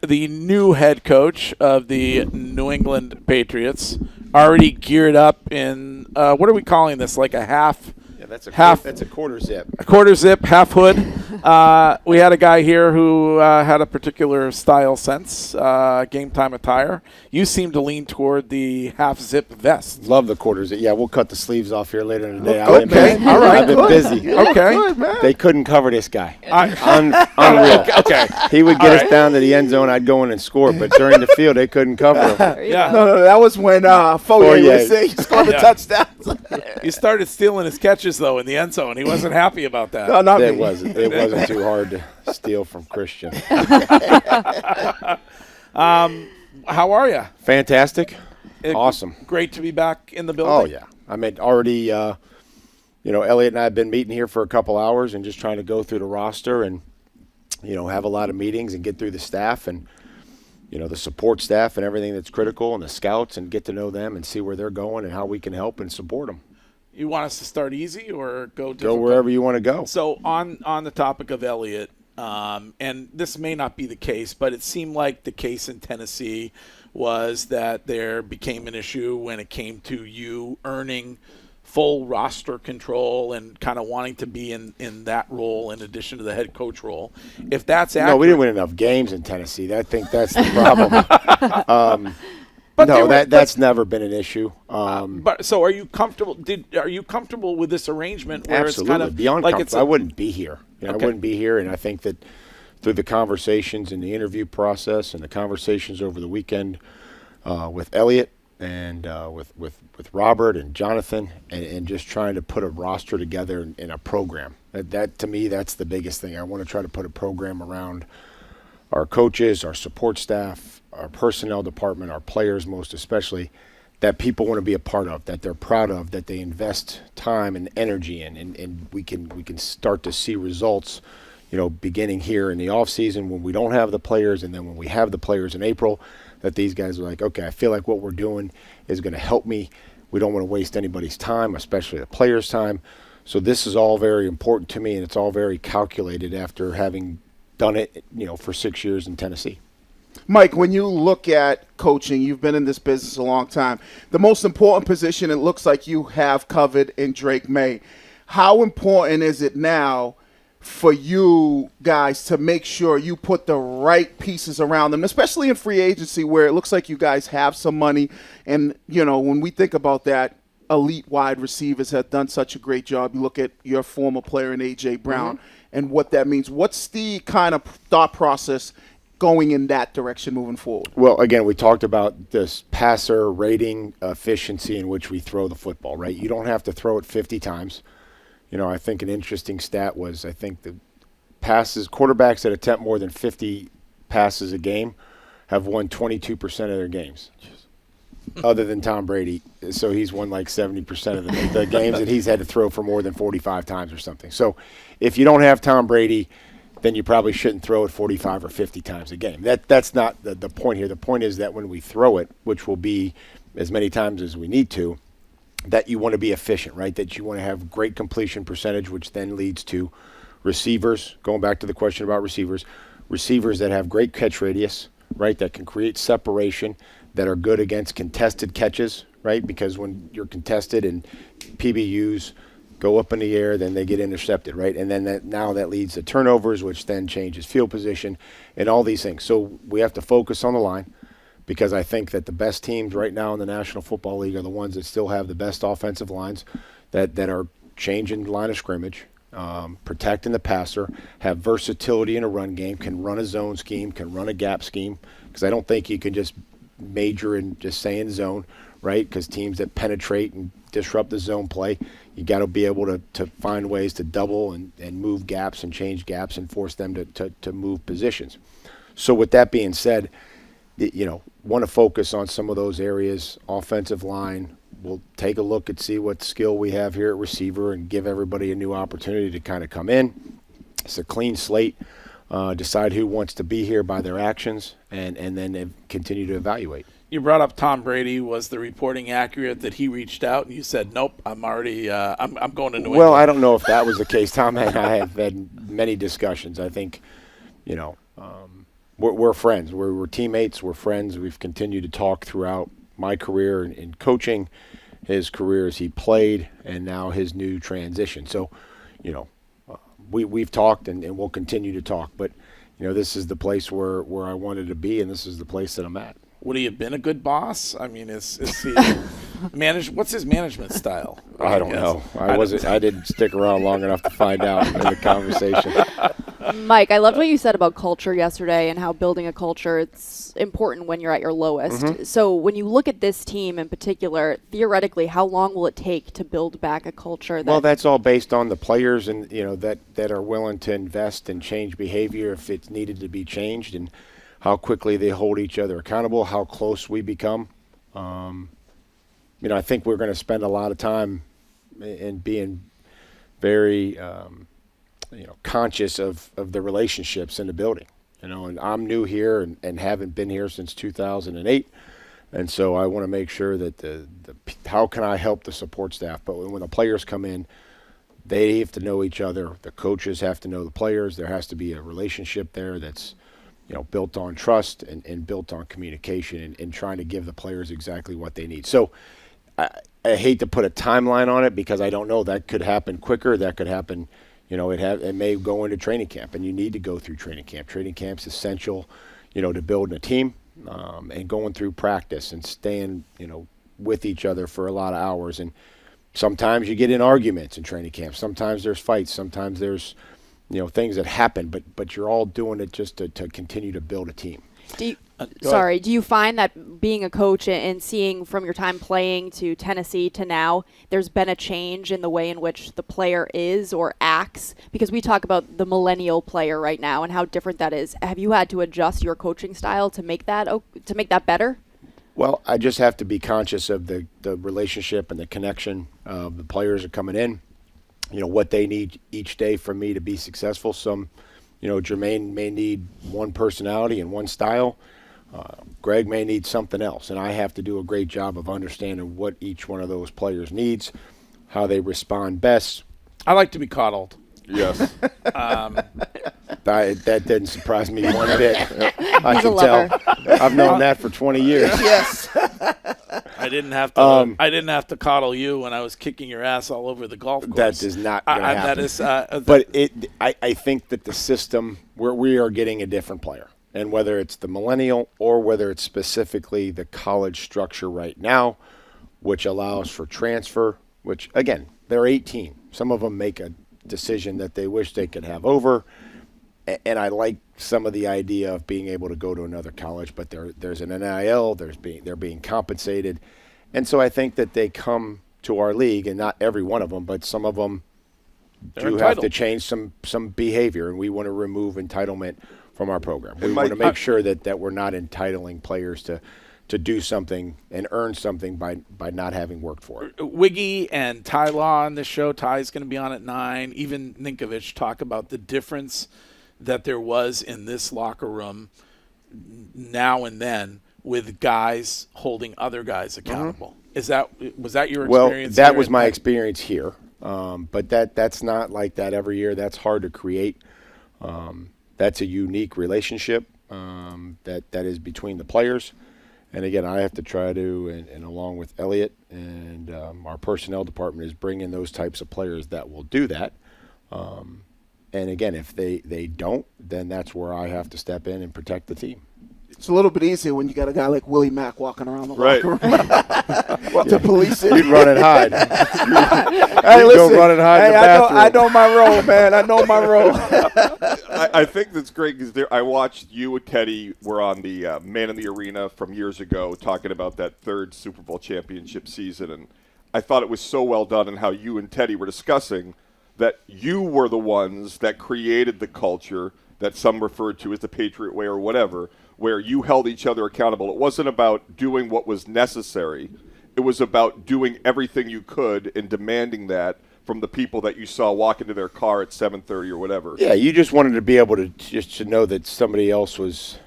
the new head coach of the New England Patriots, already geared up in what are we calling this? Like a half? Yeah, that's a quarter zip. A quarter zip, half hood. We had a guy here who had a particular style sense, game time attire. You seem to lean toward the half zip vest. Love the quarter zip. Yeah, we'll cut the sleeves off here later in the day. Okay, all right. I've been busy. Okay. Good, man. They couldn't cover this guy. Unreal. Okay. He would get us down to the end zone. I'd go in and score, but during the field, they couldn't cover him. Yeah. No, that was when Foye was saying he scored the touchdowns. You started stealing his catches, though, in the end zone. He wasn't happy about that. No, not me. It wasn't too hard to steal from Christian. How are you? Fantastic. Awesome. Great to be back in the building. Oh, yeah. I mean, already, Elliot and I have been meeting here for a couple hours and just trying to go through the roster and, have a lot of meetings and get through the staff and, the support staff and everything that's critical and the scouts and get to know them and see where they're going and how we can help and support them. You want us to start easy or go different? Go wherever you want to go. So on the topic of Elliott, and this may not be the case, but it seemed like the case in Tennessee was that there became an issue when it came to you earning full roster control and kind of wanting to be in that role in addition to the head coach role. If that's accurate, no, we didn't win enough games in Tennessee. I think that's the problem. But that's never been an issue. But so, are you comfortable? Are you comfortable with this arrangement? Where Absolutely, it's kind of beyond like comfortable. I wouldn't be here. Okay. I wouldn't be here, and I think that through the conversations and the interview process and the conversations over the weekend with Elliot and with Robert and Jonathan, and just trying to put a roster together in a program. That to me, that's the biggest thing. I want to try to put a program around our coaches, our support staff, our personnel department, our players most especially, that people want to be a part of, that they're proud of, that they invest time and energy in, and we can start to see results, beginning here in the offseason when we don't have the players, and then when we have the players in April, that these guys are like, okay, I feel like what we're doing is going to help me. We don't want to waste anybody's time, especially the players' time. So this is all very important to me, and it's all very calculated after having done it, for 6 years in Tennessee. Mike, when you look at coaching, you've been in this business a long time. The most important position it looks like you have covered in Drake May. How important is it now for you guys to make sure you put the right pieces around them, especially in free agency where it looks like you guys have some money? And, when we think about that, elite wide receivers have done such a great job. You look at your former player in A.J. Brown and what that means. What's the kind of thought process going in that direction moving forward? Well, again, we talked about this passer rating efficiency in which we throw the football, right? You don't have to throw it 50 times. I think an interesting stat was the quarterbacks that attempt more than 50 passes a game have won 22% of their games. Other than Tom Brady. So he's won like 70% of the games that he's had to throw for more than 45 times or something. So if you don't have Tom Brady, then you probably shouldn't throw it 45 or 50 times a game. That's not the point here. The point is that when we throw it, which will be as many times as we need to, that you want to be efficient, right? That you want to have great completion percentage, which then leads to receivers. Going back to the question about receivers that have great catch radius, right? That can create separation, that are good against contested catches, right? Because when you're contested and PBUs go up in the air, then they get intercepted, right? And then that leads to turnovers, which then changes field position and all these things. So we have to focus on the line, because I think that the best teams right now in the National Football League are the ones that still have the best offensive lines, that are changing the line of scrimmage, protecting the passer, have versatility in a run game, can run a zone scheme, can run a gap scheme, because I don't think you can just major in just saying zone, right? Because teams that penetrate and disrupt the zone play, you got to be able to find ways to double and move gaps and change gaps and force them to move positions. So with that being said, want to focus on some of those areas. Offensive line, we'll take a look and see what skill we have here at receiver and give everybody a new opportunity to kind of come in. It's a clean slate. Decide who wants to be here by their actions, and then continue to evaluate. You brought up Tom Brady. Was the reporting accurate that he reached out and you said, nope, I'm already I'm going to New England? Well, I don't know if that was the case. Tom and I have had many discussions. I think, we're friends. We're teammates. We're friends. We've continued to talk throughout my career in coaching, his career as he played, and now his new transition. So, we've talked and we'll continue to talk. But, this is the place where I wanted to be, and this is the place that I'm at. Would he have been a good boss? I mean, is he what's his management style? I don't know. I didn't stick around long enough to find out in the conversation. Mike, I loved what you said about culture yesterday and how building a culture, it's important when you're at your lowest. Mm-hmm. So when you look at this team in particular, theoretically, how long will it take to build back a culture? Well, that's all based on the players and that are willing to invest and change behavior if it's needed to be changed, and how quickly they hold each other accountable, how close we become. I think we're going to spend a lot of time in being very conscious of the relationships in the building. And I'm new here and haven't been here since 2008. And so I want to make sure that how can I help the support staff? But when the players come in, they have to know each other. The coaches have to know the players. There has to be a relationship there that's built on trust and built on communication and trying to give the players exactly what they need. So I hate to put a timeline on it because I don't know. That could happen quicker. That could happen, it may go into training camp, and you need to go through training camp. Training camp's essential, to building a team and going through practice and staying, with each other for a lot of hours. And sometimes you get in arguments in training camp. Sometimes there's fights. Sometimes there's things that happen, but you're all doing it just to continue to build a team. Do you find that being a coach and seeing from your time playing to Tennessee to now, there's been a change in the way in which the player is or acts? Because we talk about the millennial player right now and how different that is. Have you had to adjust your coaching style to make that better? Well, I just have to be conscious of the relationship and the connection of the players that are coming in. What they need each day from me to be successful. Some, Jermaine may need one personality and one style. Greg may need something else. And I have to do a great job of understanding what each one of those players needs, how they respond best. I like to be coddled. Yes. That didn't surprise me one bit. I He's can a lover. tell. I've known that for 20 years. Yes. I didn't have to. I didn't have to coddle you when I was kicking your ass all over the golf course. That does not going to happen. That is. But I think that the system where we are getting a different player, and whether it's the millennial or whether it's specifically the college structure right now, which allows for transfer. Which again, they're 18. Some of them make a decision that they wish they could have over. And I like some of the idea of being able to go to another college, but there's an NIL, they're being compensated. And so I think that they come to our league, and not every one of them, but some of them do have to change some behavior, and we want to remove entitlement from our program. We want to make sure that we're not entitling players to do something and earn something by not having worked for it. Wiggy and Ty Law on this show. Ty's going to be on at 9. Even Ninkovich talk about the difference that there was in this locker room now and then with guys holding other guys accountable. Mm-hmm. Was that your experience? Well, that was my experience here. But that's not like that every year. That's hard to create. That's a unique relationship that is between the players. And again, I have to try to, and along with Elliot and our personnel department, is bring in those types of players that will do that. And again, if they don't, then that's where I have to step in and protect the team. It's a little bit easier when you got a guy like Willie Mack walking around the Right. locker room to police it. You'd run and hide. Hey, You'd listen, go run and hide in the bathroom. I know my role, man. I know my role. I think that's great because I watched you and Teddy were on the Man in the Arena from years ago talking about that third Super Bowl championship season, and I thought it was so well done and how you and Teddy were discussing that you were the ones that created the culture that some referred to as the Patriot way or whatever, where you held each other accountable. It wasn't about doing what was necessary. It was about doing everything you could and demanding that from the people that you saw walk into their car at 7:30 or whatever. Yeah, you just wanted to be able to just to know that somebody else was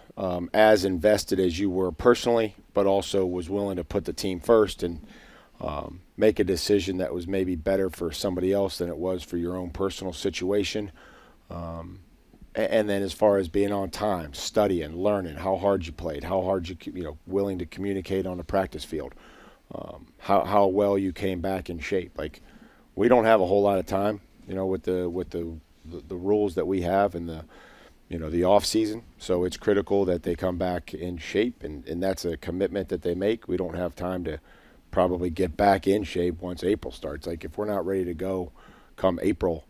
as invested as you were personally, but also was willing to put the team first and make a decision that was maybe better for somebody else than it was for your own personal situation. And then as far as being on time, studying, learning, how hard you played, how hard willing to communicate on the practice field, how well you came back in shape. Like, we don't have a whole lot of time, with the rules that we have and the off season. So it's critical that they come back in shape, and that's a commitment that they make. We don't have time to probably get back in shape once April starts. Like, if we're not ready to go come April,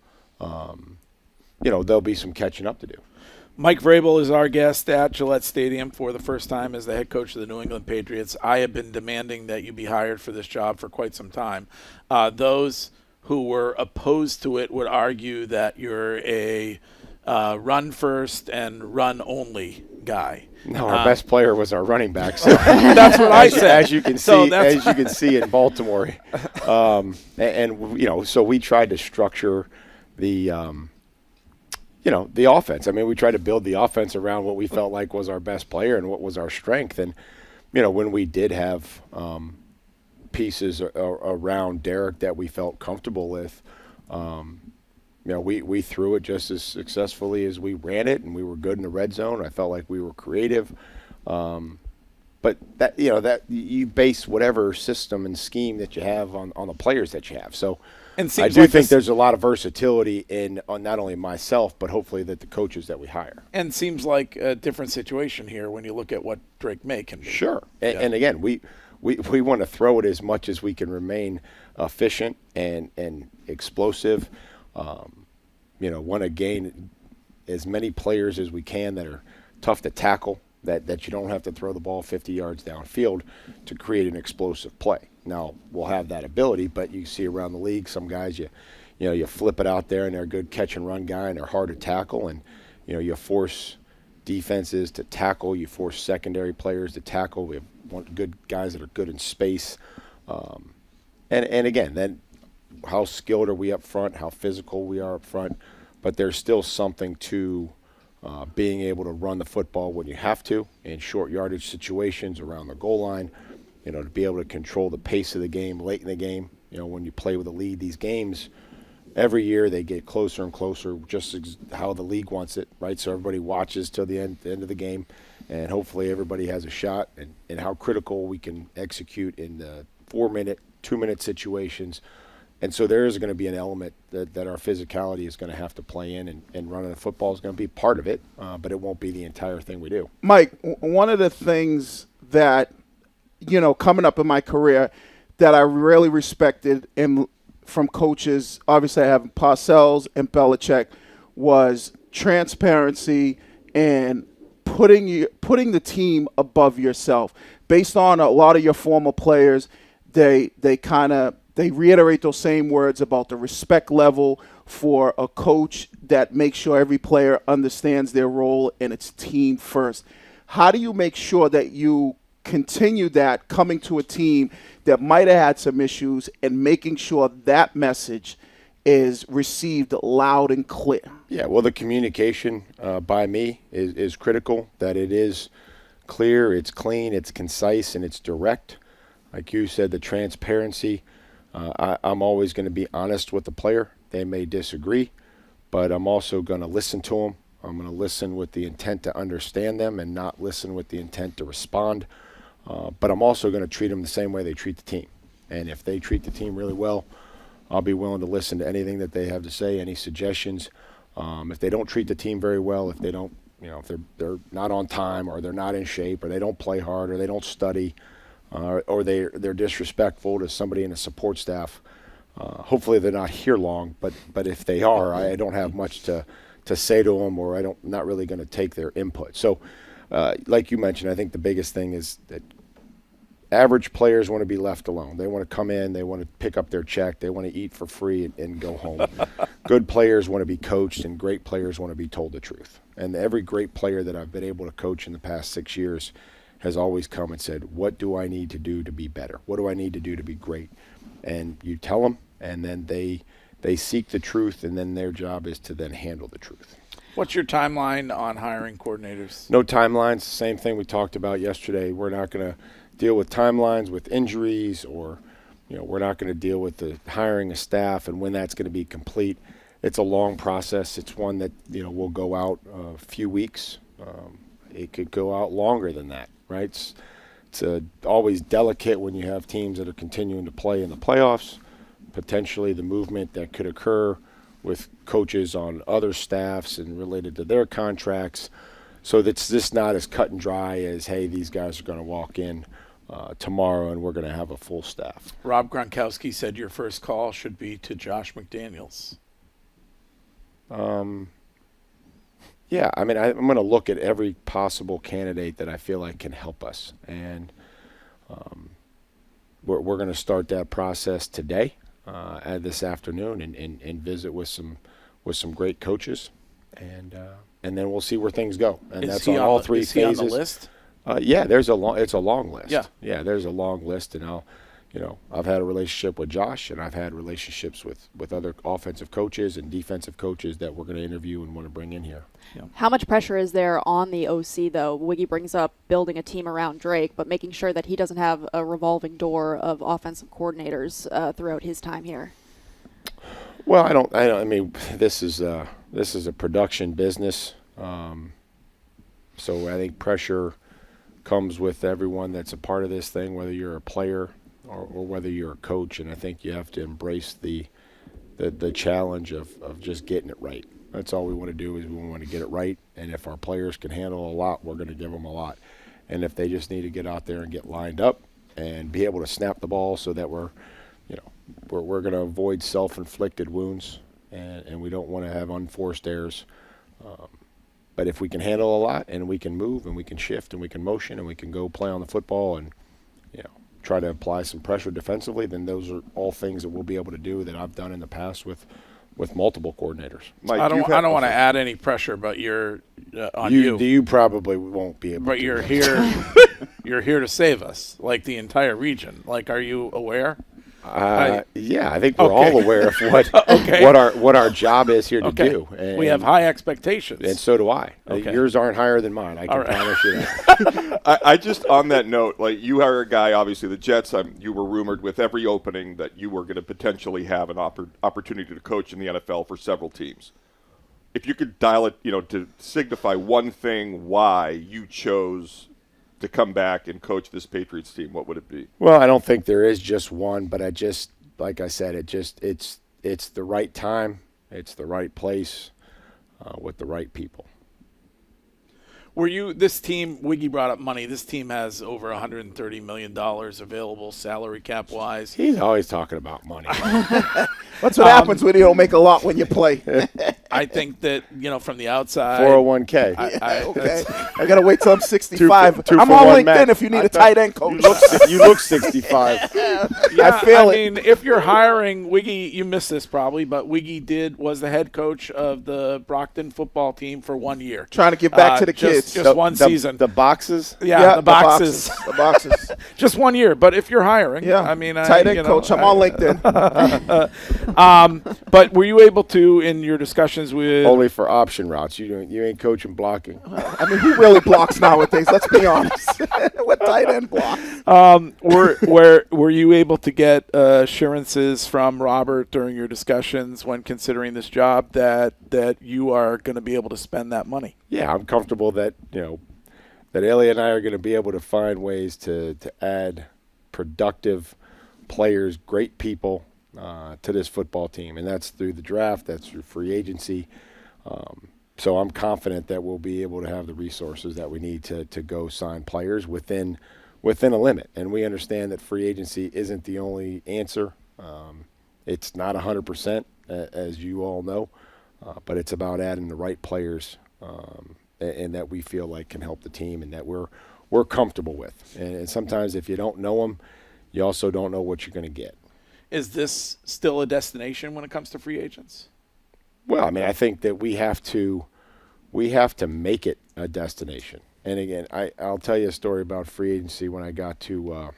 there'll be some catching up to do. Mike Vrabel is our guest at Gillette Stadium for the first time as the head coach of the New England Patriots. I have been demanding that you be hired for this job for quite some time. Those who were opposed to it would argue that you're a run first and run only guy. No, our best player was our running back. So that's what I said. As you can see in Baltimore, so we tried to structure the offense. I mean, we tried to build the offense around what we felt like was our best player and what was our strength. And when we did have pieces around Derek that we felt comfortable with, we threw it just as successfully as we ran it, and we were good in the red zone. I felt like we were creative. But that you base whatever system and scheme that you have on the players that you have. So I do think there's a lot of versatility on not only myself, but hopefully that the coaches that we hire. And seems like a different situation here when you look at what Drake May can do. Sure. And again, we want to throw it as much as we can remain efficient and explosive. Want to gain as many players as we can that are tough to tackle, that you don't have to throw the ball 50 yards downfield to create an explosive play. Now, we'll have that ability, but you see around the league some guys, you flip it out there and they're a good catch and run guy and they're hard to tackle, and you force defenses to tackle, you force secondary players to tackle. We have good guys that are good in space. And again, then how skilled are we up front, how physical we are up front, but there's still something to being able to run the football when you have to in short yardage situations around the goal line, to be able to control the pace of the game late in the game. When you play with a lead, these games, every year they get closer and closer, just how the league wants it, right? So everybody watches till the end of the game, and hopefully everybody has a shot, and how critical we can execute in the 4-minute, 2-minute situations. And so there is going to be an element that our physicality is going to have to play in, and running the football is going to be part of it, but it won't be the entire thing we do. Mike, one of the things that, coming up in my career that I really respected from coaches, obviously I have Parcells and Belichick, was transparency and putting the team above yourself. Based on a lot of your former players, they reiterate those same words about the respect level for a coach that makes sure every player understands their role and it's team first. How do you make sure that you continue that coming to a team that might have had some issues and making sure that message is received loud and clear? Yeah, well, the communication by me is critical, that it is clear, it's clean, it's concise, and it's direct. Like you said, the transparency. I'm always going to be honest with the player. They may disagree, but I'm also going to listen to them. I'm going to listen with the intent to understand them and not listen with the intent to respond. But I'm also going to treat them the same way they treat the team. And if they treat the team really well, I'll be willing to listen to anything that they have to say, any suggestions. If they don't treat the team very well, if they don't, if they're not on time, or they're not in shape, or they don't play hard, or they don't study, or they're disrespectful to somebody in the support staff. Hopefully they're not here long, but if they are, I don't have much to say to them, or I'm not really going to take their input. So, like you mentioned, I think the biggest thing is that average players want to be left alone. They want to come in, they want to pick up their check, they want to eat for free and go home. Good players want to be coached, and great players want to be told the truth. And every great player that I've been able to coach in the past 6 years has always come and said, what do I need to do to be better? What do I need to do to be great? And you tell them, and then they seek the truth, and then their job is to then handle the truth. What's your timeline on hiring coordinators? No timelines. Same thing we talked about yesterday. We're not going to deal with timelines with injuries, or we're not going to deal with the hiring a staff and when that's going to be complete. it's a long process. It's one that will go out a few weeks. It could go out longer than that, right? It's always delicate when you have teams that are continuing to play in the playoffs. Potentially the movement that could occur with coaches on other staffs and related to their contracts. So that's just not as cut and dry as, hey, these guys are going to walk in tomorrow and we're going to have a full staff. Rob Gronkowski said your first call should be to Josh McDaniels. Yeah, I mean, I'm going to look at every possible candidate that I feel like can help us. And we're going to start that process today, this afternoon, and visit with some great coaches. And then we'll see where things go. And that's on all three phases. Is he on the list? Yeah, it's a long list. Yeah, there's a long list, and I've had a relationship with Josh, and I've had relationships with other offensive coaches and defensive coaches that we're going to interview and want to bring in here. Yeah. How much pressure is there on the OC, though? Wiggy brings up building a team around Drake, but making sure that he doesn't have a revolving door of offensive coordinators throughout his time here. Well, I mean, this is a production business, so I think pressure comes with everyone that's a part of this thing, whether you're a player or whether you're a coach, and I think you have to embrace the challenge of just getting it right. That's all we want to do is we want to get it right, and if our players can handle a lot, we're going to give them a lot. And if they just need to get out there and get lined up and be able to snap the ball so that we're going to avoid self-inflicted wounds, and we don't want to have unforced errors. But if we can handle a lot and we can move and we can shift and we can motion and we can go play on the football and try to apply some pressure defensively, then those are all things that we'll be able to do that I've done in the past with multiple coordinators. Mike, I don't want to add any pressure, but you're on you. You probably won't be able. But to. you're here. You're here to save us, like the entire region. Like, are you aware? Yeah, I think we're all aware of what our job is here to do. And we have high expectations, and so do I. Okay. Yours aren't higher than mine. I can promise you that. I just, on that note, like, you are a guy, obviously the Jets, you were rumored with every opening that you were going to potentially have an opportunity to coach in the NFL for several teams. If you could dial it, to signify one thing why you chose to come back and coach this Patriots team, what would it be? Well, I don't think there is just one, but like I said, it's the right time, it's the right place, with the right people. This team, Wiggy brought up money, this team has over $130 million available salary cap wise. He's always talking about money. That's what happens when you don't make a lot when you play. I think that, from the outside. 401k. Okay. I got to wait till I'm 65. Two I'm for on one LinkedIn match. if you need a tight end coach. You look 65. I feel it. mean, if you're hiring Wiggy, you missed this probably, but Wiggy was the head coach of the Brockton football team for 1 year. Trying to give back to the kids. Just one season. The boxes? Yeah, the boxes. The boxes. Just 1 year. But if you're hiring, Yeah. I mean, tight end coach. I'm on LinkedIn. But were you able to, in your discussions with Only for option routes. You ain't coaching blocking. I mean, who really blocks nowadays? Let's be honest. What tight end blocks? were you able to get assurances from Robert during your discussions when considering this job that you are going to be able to spend that money? Yeah, I'm comfortable that that Elliot and I are going to be able to find ways to add productive players, great people to this football team, and that's through the draft, that's through free agency. So I'm confident that we'll be able to have the resources that we need to go sign players within a limit. And we understand that free agency isn't the only answer. It's not 100%, as you all know, but it's about adding the right players and that we feel like can help the team and that we're comfortable with. And sometimes if you don't know them, you also don't know what you're going to get. Is this still a destination when it comes to free agents? Well, I mean, I think that we have to make it a destination. And again, I'll tell you a story about free agency. When I got to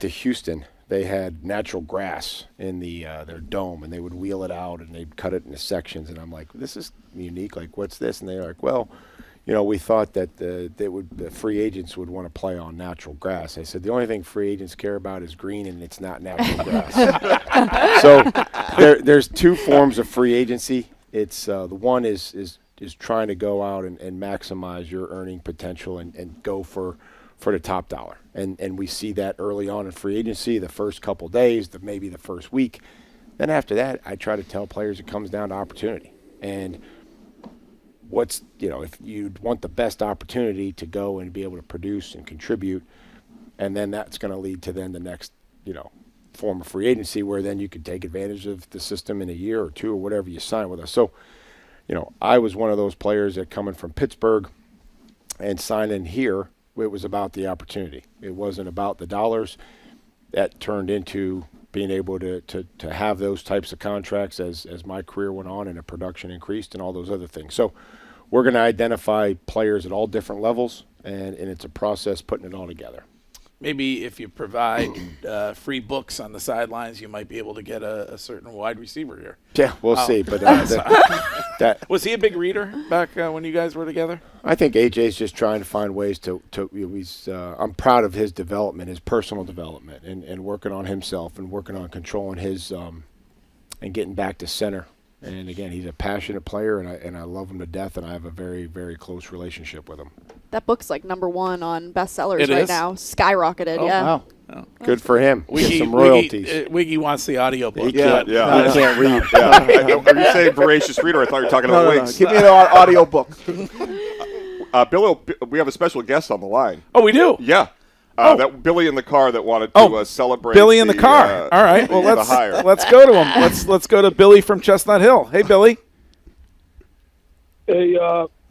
Houston, they had natural grass in their dome, and they would wheel it out and they'd cut it into sections. And I'm like, this is unique. Like, what's this? And they're like, well, we thought that the free agents would want to play on natural grass. I said the only thing free agents care about is green, and it's not natural grass. So there's two forms of free agency. It's the one is trying to go out and maximize your earning potential and go for the top dollar. And we see that early on in free agency, the first couple days, maybe the first week. Then after that, I try to tell players it comes down to opportunity. And if you want the best opportunity to go and be able to produce and contribute, and then that's going to lead to then the next, form of free agency where then you could take advantage of the system in a year or two or whatever you sign with us. So, I was one of those players that coming from Pittsburgh and signing here, it was about the opportunity. It wasn't about the dollars. That turned into being able to have those types of contracts as my career went on and the production increased and all those other things. So we're going to identify players at all different levels, and it's a process putting it all together. Maybe if you provide free books on the sidelines, you might be able to get a certain wide receiver here. Yeah, we'll see. But that was he a big reader back when you guys were together? I think AJ's just trying to find ways to I'm proud of his development, his personal development, and working on himself and working on controlling his and getting back to center. And again, he's a passionate player, and I love him to death, and I have a very, very close relationship with him. That book's like #1 on bestsellers It right is? now. Skyrocketed, Oh, yeah. wow. Oh. Good for him. Get some royalties. Wiggy wants the audio book. Yeah. I can't read. Yeah. Are you saying voracious reader? I thought you were talking about No. wigs. Give me an audio book. Billy, we have a special guest on the line. Oh, we do. Yeah. That Billy in the car that wanted to celebrate. Billy in the car. All right. Well, the hire. let's go to him. Let's go to Billy from Chestnut Hill. Hey, Billy. Hey,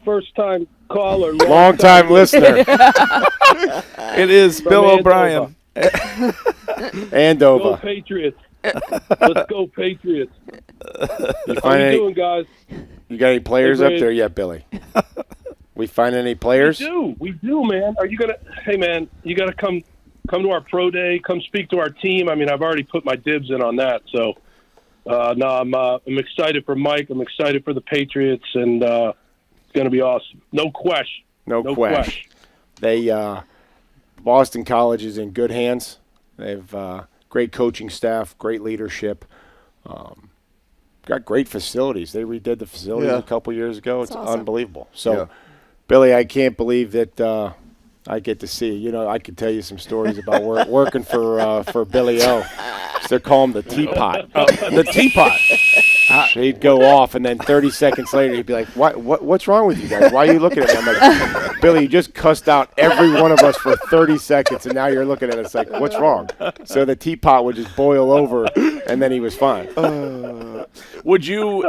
first-time caller. Long-time listener. It is From Bill Andover. O'Brien. Go Andover. Patriots. Let's go Patriots. You How find you any? doing, guys? You got any players Hey, up Brad. there yet, Billy? We find any players? We do, man. Are you gonna? Hey, man, you gotta come to our pro day. Come speak to our team. I mean, I've already put my dibs in on that. So, I'm excited for Mike. I'm excited for the Patriots, and it's gonna be awesome. No question. No question. They Boston College is in good hands. They have great coaching staff, great leadership. Got great facilities. They redid the facilities a couple years ago. It's awesome. unbelievable. So, Billy, I can't believe that I get to see you. I could tell you some stories about working for Billy O. They call him the teapot. The teapot. He'd go off, and then 30 seconds later, he'd be like, what's wrong with you guys? Why are you looking at me? I'm like, Billy, you just cussed out every one of us for 30 seconds, and now you're looking at us like, what's wrong? So the teapot would just boil over, and then he was fine. Would you,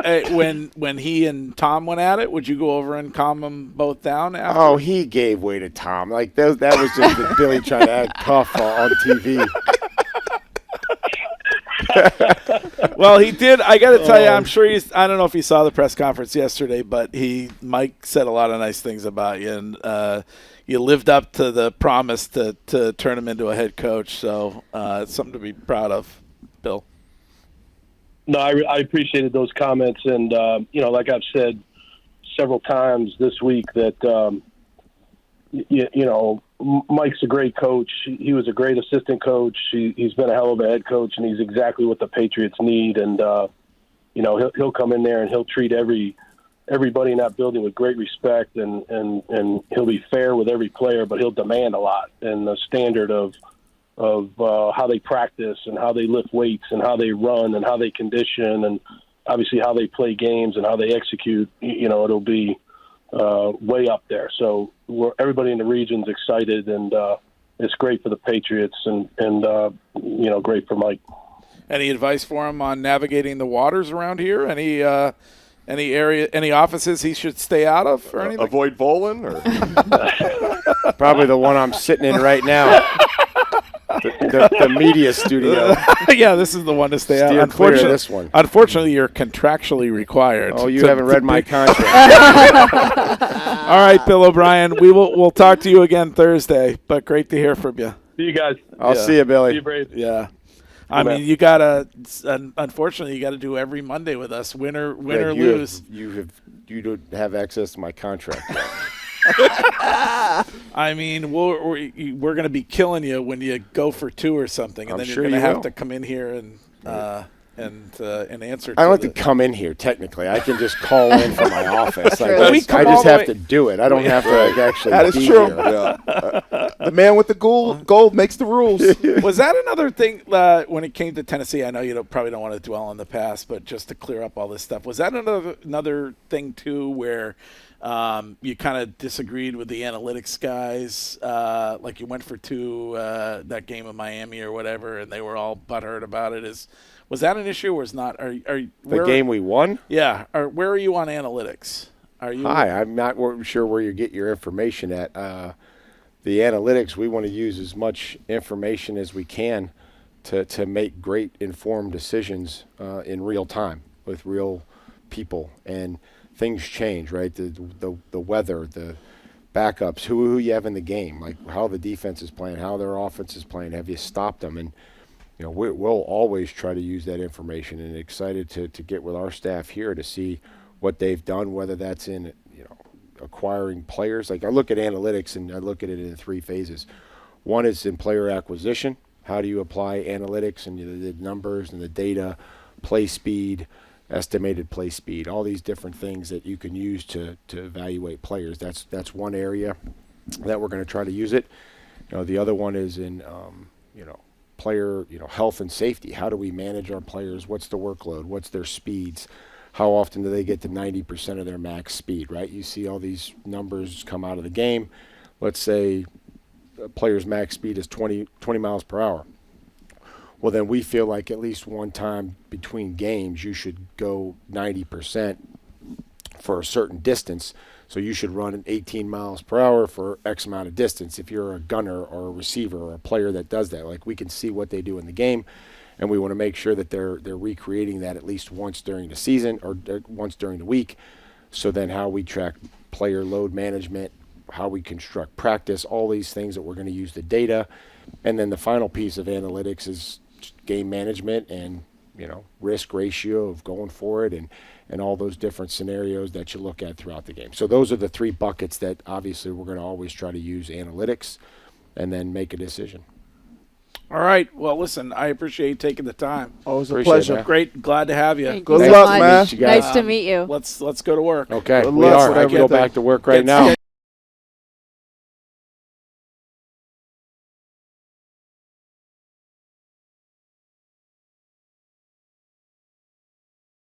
when he and Tom went at it, would you go over and calm them both down after? Oh, he gave way to Tom. Like, that was just Billy trying to act tough on TV. Well, he did. I got to tell you, I'm sure I don't know if he saw the press conference yesterday, but Mike said a lot of nice things about you, and you lived up to the promise to turn him into a head coach. So it's something to be proud of, Bill. No, I appreciated those comments, and like I've said several times this week, that Mike's a great coach. He was a great assistant coach. He's been a hell of a head coach, and he's exactly what the Patriots need. And he'll come in there and he'll treat everybody in that building with great respect, and he'll be fair with every player, but he'll demand a lot. And the standard of how they practice and how they lift weights and how they run and how they condition and obviously how they play games and how they execute, it'll be way up there. So everybody in the region's excited, and it's great for the Patriots and great for Mike. Any advice for him on navigating the waters around here? Any offices he should stay out of or anything? Avoid bowling? Or? Probably the one I'm sitting in right now. The media studio. Yeah, this is the one to stay out. Steer clear of this one. Unfortunately, you're contractually required. Oh, you haven't read my contract. All right, Bill O'Brien. We'll talk to you again Thursday, but great to hear from you. See you guys. I'll see you, Billy. See you, Braves. Yeah. I mean, you gotta. Unfortunately, you got to do every Monday with us, win or Greg, lose. You don't have access to my contract yet. I mean, we're going to be killing you when you go for 2 or something, and I'm then sure you're going to you have will. to come in here and answer. I don't have the, to come in here technically. I can just call in from my office. Like, True. We I come all just the have way- to do it. I don't have to like, actually That is be true. here. Yeah. The man with the gold makes the rules. Was that another thing when it came to Tennessee? I know you probably don't want to dwell on the past, but just to clear up all this stuff, was that another thing too, where you kind of disagreed with the analytics guys? Like you went for 2 that game in Miami or whatever, and they were all butthurt about it. Was that an issue or is not? The game we won? Yeah. Where are you on analytics? Are you? Hi, I'm not sure where you get your information at. The analytics, we want to use as much information as we can to make great informed decisions in real time with real people. And things change, right? The weather, the backups, who you have in the game, like how the defense is playing, how their offense is playing. Have you stopped them? And we'll always try to use that information, and excited to get with our staff here to see what they've done, whether that's in acquiring players. Like I look at analytics and I look at it in 3 phases. One is in player acquisition. How do you apply analytics and the numbers and the data, play speed, estimated play speed, all these different things that you can use to evaluate players. That's one area that we're going to try to use it. The other one is in player health and safety. How do we manage our players? What's the workload? What's their speeds? How often do they get to 90% of their max speed, right? You see all these numbers come out of the game. Let's say a player's max speed is 20 miles per hour. Well, then we feel like at least one time between games you should go 90% for a certain distance. So you should run at 18 miles per hour for X amount of distance if you're a gunner or a receiver or a player that does that. Like we can see what they do in the game, and we want to make sure that they're recreating that at least once during the season or once during the week. So then how we track player load management, how we construct practice, all these things that we're going to use the data. And then the final piece of analytics is game management and risk ratio of going for it and all those different scenarios that you look at throughout the game. So those are the 3 buckets that obviously we're going to always try to use analytics and then make a decision. All right. Well, listen, I appreciate you taking the time. Always a Appreciate pleasure. that. Great. Glad to have you. Thank Good you luck, so much. man. You guys. Nice to meet you. Let's go to work. Okay, Good we luck. are. I Whatever have to go you back to work right now.